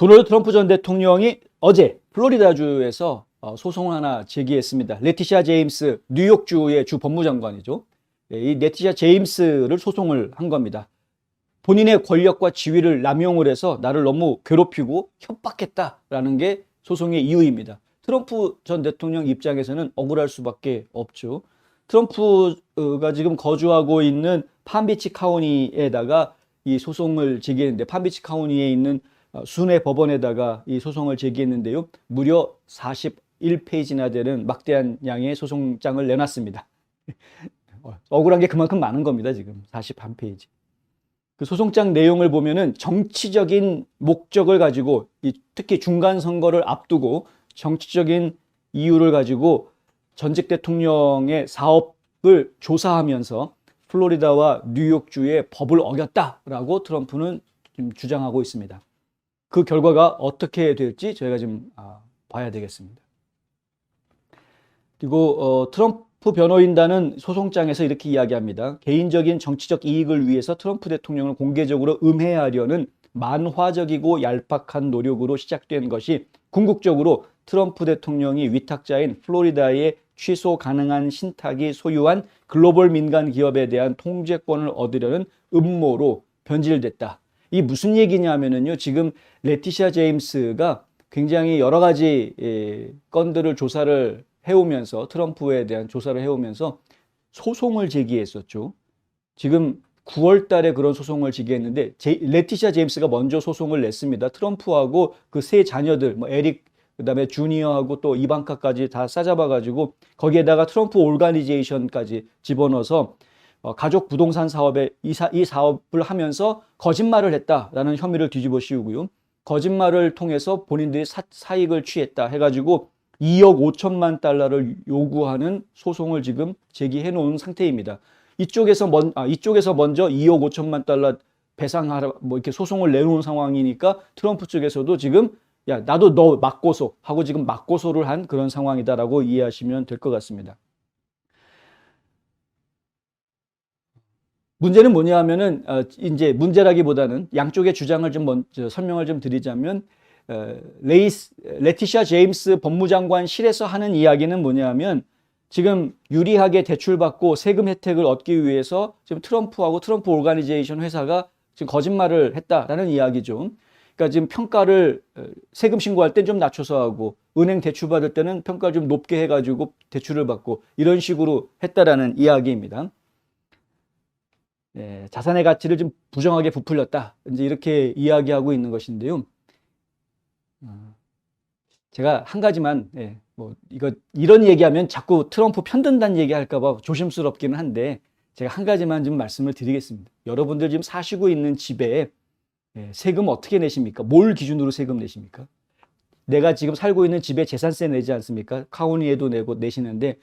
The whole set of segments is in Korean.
도널드 트럼프 전 대통령이 어제 플로리다주에서 소송을 하나 제기했습니다. 레티샤 제임스, 뉴욕주의 주 법무장관이죠. 이 레티샤 제임스를 소송을 한 겁니다. 본인의 권력과 지위를 남용을 해서 나를 너무 괴롭히고 협박했다라는 게 소송의 이유입니다. 트럼프 전 대통령 입장에서는 억울할 수밖에 없죠. 트럼프가 지금 거주하고 있는 팜비치 카운티에다가 이 소송을 제기했는데, 팜비치 카운티에 있는 순회 법원에다가 이 소송을 제기했는데요. 무려 41페이지나 되는 막대한 양의 소송장을 내놨습니다. 억울한 게 그만큼 많은 겁니다. 지금 41페이지. 그 소송장 내용을 보면은 정치적인 목적을 가지고, 특히 중간 선거를 앞두고 정치적인 이유를 가지고 전직 대통령의 사업을 조사하면서 플로리다와 뉴욕주의 법을 어겼다라고 트럼프는 지금 주장하고 있습니다. 그 결과가 어떻게 될지 저희가 좀 봐야 되겠습니다. 그리고 트럼프 변호인단은 소송장에서 이렇게 이야기합니다. 개인적인 정치적 이익을 위해서 트럼프 대통령을 공개적으로 음해하려는 만화적이고 얄팍한 노력으로 시작된 것이 궁극적으로 트럼프 대통령이 위탁자인 플로리다의 취소 가능한 신탁이 소유한 글로벌 민간 기업에 대한 통제권을 얻으려는 음모로 변질됐다. 이 무슨 얘기냐면요. 지금 레티샤 제임스가 굉장히 여러 가지 건들을 조사를 해오면서, 트럼프에 대한 조사를 해오면서 소송을 제기했었죠. 지금 9월 달에 그런 소송을 제기했는데, 레티샤 제임스가 먼저 소송을 냈습니다. 트럼프하고 그 세 자녀들, 에릭, 그다음에 주니어하고 또 이방카까지 다 싸잡아가지고 거기에다가 트럼프 오르가니제이션까지 집어넣어서 가족 부동산 사업에 이 사업을 하면서 거짓말을 했다라는 혐의를 뒤집어 씌우고요. 거짓말을 통해서 본인들이 사익을 취했다 해가지고 2억 5천만 달러를 요구하는 소송을 지금 제기해 놓은 상태입니다. 이쪽에서 먼저 2억 5천만 달러 배상하라 이렇게 소송을 내놓은 상황이니까 트럼프 쪽에서도 지금 야, 나도 너 맞고소 하고 지금 맞고소를 한 그런 상황이다라고 이해하시면 될 것 같습니다. 문제는 뭐냐 하면은 이제 문제라기보다는 양쪽의 주장을 좀 먼저 설명을 좀 드리자면, 레티샤 제임스 법무장관실에서 하는 이야기는 뭐냐 하면, 지금 유리하게 대출받고 세금 혜택을 얻기 위해서 지금 트럼프하고 트럼프 오르가니제이션 회사가 지금 거짓말을 했다라는 이야기죠. 그러니까 지금 평가를 세금 신고할 땐 좀 낮춰서 하고, 은행 대출 받을 때는 평가를 좀 높게 해가지고 대출을 받고, 이런 식으로 했다라는 이야기입니다. 자산의 가치를 좀 부정하게 부풀렸다, 이제 이렇게 이야기하고 있는 것인데요. 제가 한 가지만, 이런 얘기하면 자꾸 트럼프 편든다는 얘기 할까봐 조심스럽기는 한데, 제가 한 가지만 좀 말씀을 드리겠습니다. 여러분들 지금 사시고 있는 집에 세금 어떻게 내십니까? 뭘 기준으로 세금 내십니까? 내가 지금 살고 있는 집에 재산세 내지 않습니까? 카운티에도 내시는데,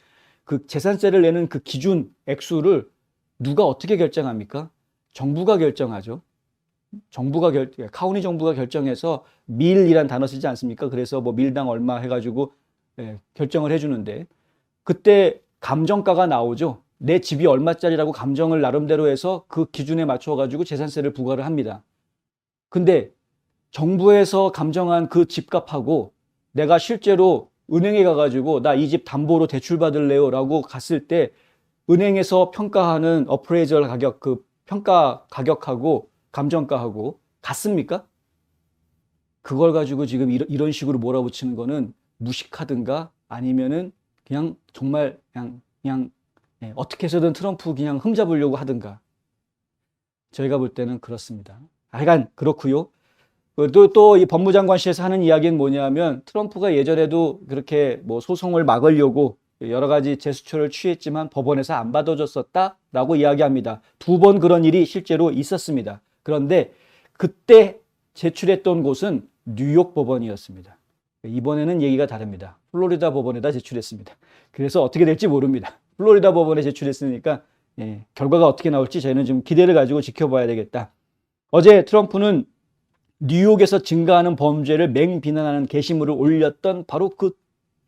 그 재산세를 내는 그 기준 액수를 누가 어떻게 결정합니까? 정부가 결정하죠. 카운티 정부가 결정해서 밀이란 단어 쓰지 않습니까? 그래서 뭐 밀당 얼마 해가지고 결정을 해주는데, 그때 감정가가 나오죠. 내 집이 얼마짜리라고 감정을 나름대로 해서 그 기준에 맞춰가지고 재산세를 부과를 합니다. 근데 정부에서 감정한 그 집값하고 내가 실제로 은행에 가가지고 나 이 집 담보로 대출 받을래요 라고 갔을 때, 은행에서 평가하는 어프레이저 가격, 그 평가 가격하고 감정가하고 같습니까? 그걸 가지고 지금 이런 식으로 몰아붙이는 거는 무식하든가 아니면은 그냥 정말 그냥 어떻게 해서든 트럼프 그냥 흠잡으려고 하든가, 저희가 볼 때는 그렇습니다. 하여간 그렇고요. 또 이 법무장관실에서 하는 이야기는 뭐냐면, 트럼프가 예전에도 그렇게 뭐 소송을 막으려고 여러 가지 제스처를 취했지만 법원에서 안 받아줬었다라고 이야기합니다. 2번 그런 일이 실제로 있었습니다. 그런데 그때 제출했던 곳은 뉴욕 법원이었습니다. 이번에는 얘기가 다릅니다. 플로리다 법원에다 제출했습니다. 그래서 어떻게 될지 모릅니다. 플로리다 법원에 제출했으니까 결과가 어떻게 나올지 저희는 좀 기대를 가지고 지켜봐야 되겠다. 어제 트럼프는 뉴욕에서 증가하는 범죄를 맹비난하는 게시물을 올렸던 바로 그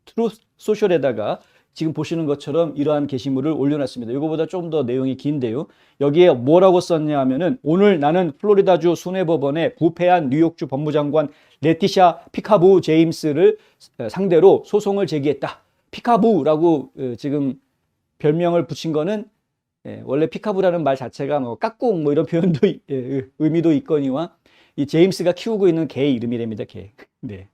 트루스 소셜에다가 지금 보시는 것처럼 이러한 게시물을 올려놨습니다. 이거보다 좀 더 내용이 긴데요. 여기에 뭐라고 썼냐 하면은 오늘 나는 플로리다주 순회법원에 부패한 뉴욕주 법무장관 레티샤 피카부 제임스를 상대로 소송을 제기했다. 피카부라고 지금 별명을 붙인 거는 원래 피카부라는 말 자체가 뭐 깍꿍 뭐 이런 표현도 의미도 있거니와 이 제임스가 키우고 있는 개의 이름이랍니다. 개. 네.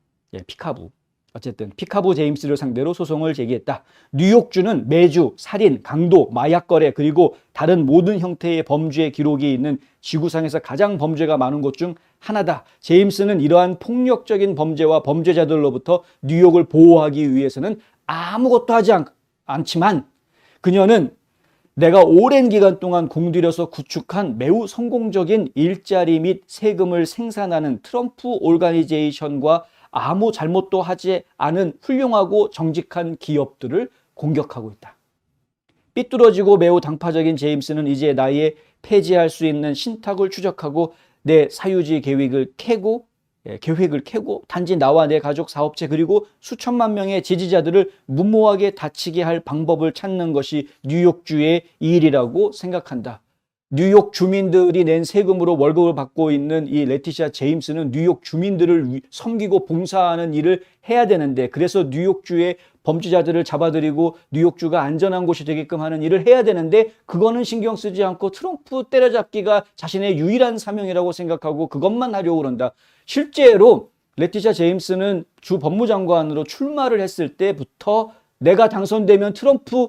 피카부. 어쨌든 피카부 제임스를 상대로 소송을 제기했다. 뉴욕주는 매주, 살인, 강도, 마약 거래 그리고 다른 모든 형태의 범죄의 기록이 있는 지구상에서 가장 범죄가 많은 곳 중 하나다. 제임스는 이러한 폭력적인 범죄와 범죄자들로부터 뉴욕을 보호하기 위해서는 아무것도 하지 않지만 그녀는 내가 오랜 기간 동안 공들여서 구축한 매우 성공적인 일자리 및 세금을 생산하는 트럼프 오르가니제이션과 아무 잘못도 하지 않은 훌륭하고 정직한 기업들을 공격하고 있다. 삐뚤어지고 매우 당파적인 제임스는 이제 나의 폐지할 수 있는 신탁을 추적하고 내 사유지 계획을 캐고 단지 나와 내 가족 사업체 그리고 수천만 명의 지지자들을 무모하게 다치게 할 방법을 찾는 것이 뉴욕주의 일이라고 생각한다. 뉴욕 주민들이 낸 세금으로 월급을 받고 있는 이 레티샤 제임스는 뉴욕 주민들을 섬기고 봉사하는 일을 해야 되는데 그래서 뉴욕주의 범죄자들을 잡아들이고 뉴욕주가 안전한 곳이 되게끔 하는 일을 해야 되는데 그거는 신경 쓰지 않고 트럼프 때려잡기가 자신의 유일한 사명이라고 생각하고 그것만 하려고 그런다. 실제로 레티샤 제임스는 주 법무장관으로 출마를 했을 때부터 내가 당선되면 트럼프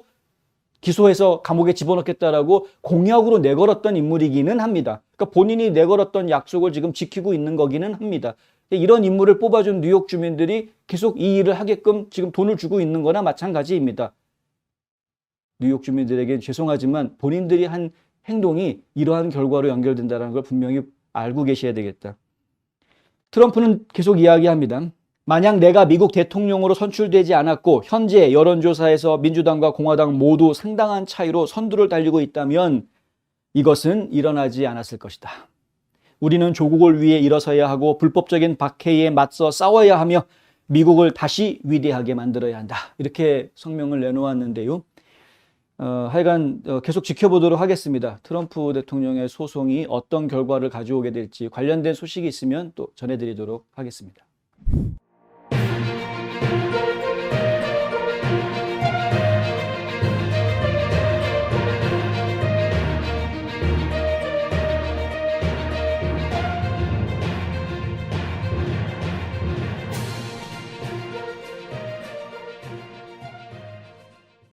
기소해서 감옥에 집어넣겠다라고 공약으로 내걸었던 인물이기는 합니다. 그러니까 본인이 내걸었던 약속을 지금 지키고 있는 거기는 합니다. 이런 인물을 뽑아준 뉴욕 주민들이 계속 이 일을 하게끔 지금 돈을 주고 있는 거나 마찬가지입니다. 뉴욕 주민들에겐 죄송하지만 본인들이 한 행동이 이러한 결과로 연결된다는 걸 분명히 알고 계셔야 되겠다. 트럼프는 계속 이야기합니다. 만약 내가 미국 대통령으로 선출되지 않았고 현재 여론조사에서 민주당과 공화당 모두 상당한 차이로 선두를 달리고 있다면 이것은 일어나지 않았을 것이다. 우리는 조국을 위해 일어서야 하고 불법적인 박해에 맞서 싸워야 하며 미국을 다시 위대하게 만들어야 한다. 이렇게 성명을 내놓았는데요. 하여간 계속 지켜보도록 하겠습니다. 트럼프 대통령의 소송이 어떤 결과를 가져오게 될지 관련된 소식이 있으면 또 전해드리도록 하겠습니다.